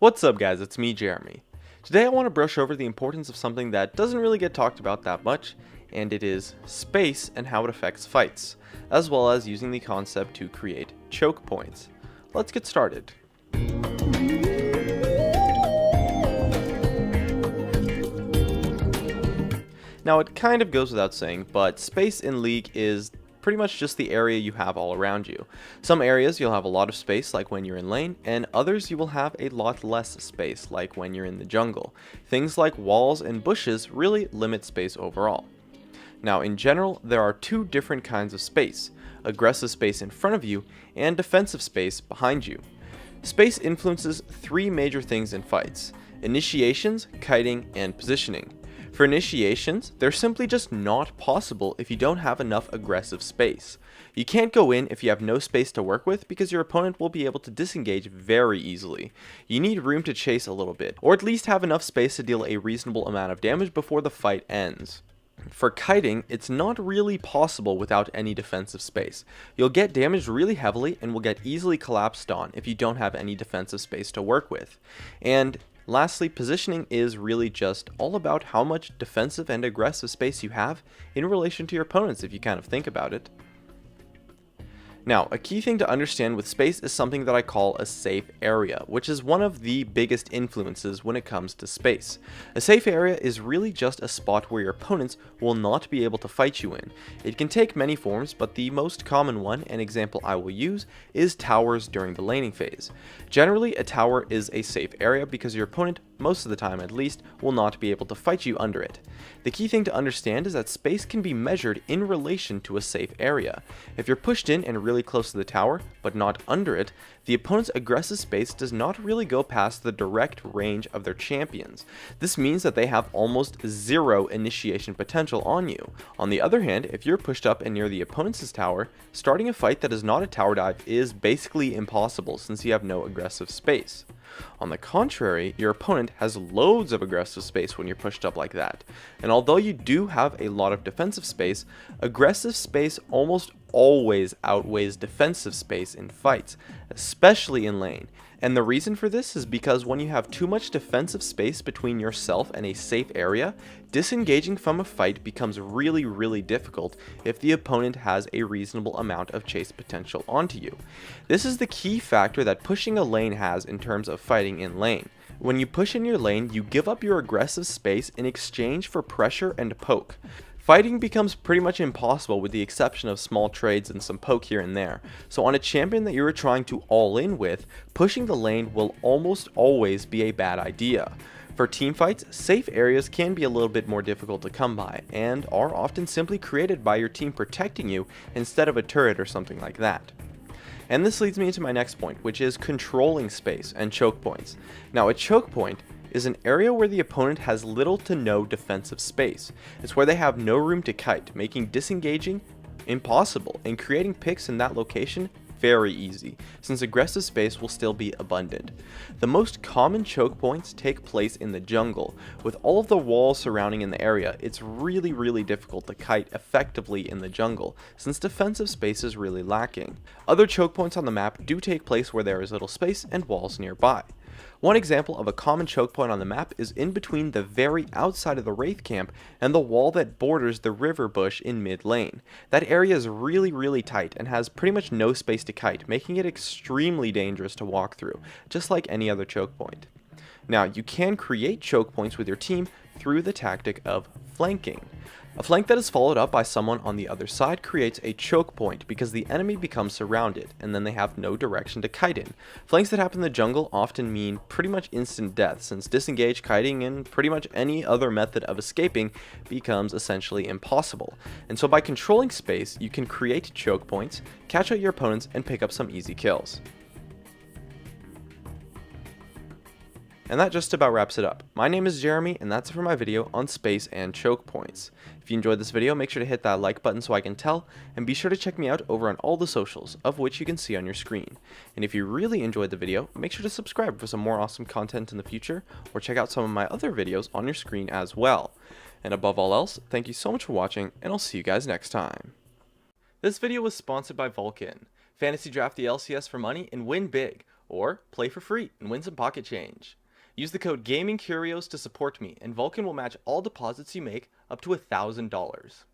What's up guys, it's me Jeremy. Today I want to brush over the importance of something that doesn't really get talked about that much, and it is space and how it affects fights, as well as using the concept to create choke points. Let's get started. Now it kind of goes without saying, but space in League is pretty much just the area you have all around you. Some areas you'll have a lot of space like when you're in lane, and others you will have a lot less space like when you're in the jungle. Things like walls and bushes really limit space overall. Now in general, there are two different kinds of space: aggressive space in front of you and defensive space behind you. Space influences three major things in fights: initiations, kiting, and positioning. For initiations, they're simply just not possible if you don't have enough aggressive space. You can't go in if you have no space to work with because your opponent will be able to disengage very easily. You need room to chase a little bit, or at least have enough space to deal a reasonable amount of damage before the fight ends. For kiting, it's not really possible without any defensive space. You'll get damaged really heavily and will get easily collapsed on if you don't have any defensive space to work with. And lastly, positioning is really just all about how much defensive and aggressive space you have in relation to your opponents, if you kind of think about it. Now, a key thing to understand with space is something that I call a safe area, which is one of the biggest influences when it comes to space. A safe area is really just a spot where your opponents will not be able to fight you in. It can take many forms, but the most common one, and example I will use, is towers during the laning phase. Generally, a tower is a safe area because your opponent, most of the time at least, will not be able to fight you under it. The key thing to understand is that space can be measured in relation to a safe area. If you're pushed in and really close to the tower, but not under it, the opponent's aggressive space does not really go past the direct range of their champions. This means that they have almost zero initiation potential on you. On the other hand, if you're pushed up and near the opponent's tower, starting a fight that is not a tower dive is basically impossible since you have no aggressive space. On the contrary, your opponent has loads of aggressive space when you're pushed up like that. And although you do have a lot of defensive space, aggressive space almost always outweighs defensive space in fights, especially in lane. And the reason for this is because when you have too much defensive space between yourself and a safe area, disengaging from a fight becomes really difficult if the opponent has a reasonable amount of chase potential onto you. This is the key factor that pushing a lane has in terms of fighting in lane. When you push in your lane, you give up your aggressive space in exchange for pressure and poke. Fighting becomes pretty much impossible with the exception of small trades and some poke here and there. So on a champion that you are trying to all in with, pushing the lane will almost always be a bad idea. For teamfights, safe areas can be a little bit more difficult to come by, and are often simply created by your team protecting you instead of a turret or something like that. And this leads me into my next point, which is controlling space and choke points. Now a choke point is an area where the opponent has little to no defensive space. It's where they have no room to kite, making disengaging impossible and creating picks in that location very easy, since aggressive space will still be abundant. The most common choke points take place in the jungle. With all of the walls surrounding in the area, it's really difficult to kite effectively in the jungle, since defensive space is really lacking. Other choke points on the map do take place where there is little space and walls nearby. One example of a common choke point on the map is in between the very outside of the Wraith camp and the wall that borders the river bush in mid lane. That area is really tight and has pretty much no space to kite, making it extremely dangerous to walk through, just like any other choke point. Now, you can create choke points with your team through the tactic of flanking. A flank that is followed up by someone on the other side creates a choke point because the enemy becomes surrounded and then they have no direction to kite in. Flanks that happen in the jungle often mean pretty much instant death, since disengage, kiting, and pretty much any other method of escaping becomes essentially impossible. And so by controlling space, you can create choke points, catch out your opponents, and pick up some easy kills. And that just about wraps it up. My name is Jeremy, and that's it for my video on space and choke points. If you enjoyed this video, make sure to hit that like button so I can tell, and be sure to check me out over on all the socials, of which you can see on your screen. And if you really enjoyed the video, make sure to subscribe for some more awesome content in the future, or check out some of my other videos on your screen as well. And above all else, thank you so much for watching, and I'll see you guys next time. This video was sponsored by Vulcan. Fantasy draft the LCS for money and win big. Or play for free and win some pocket change. Use the code GamingCurios to support me, and Vulcan will match all deposits you make up to $1,000.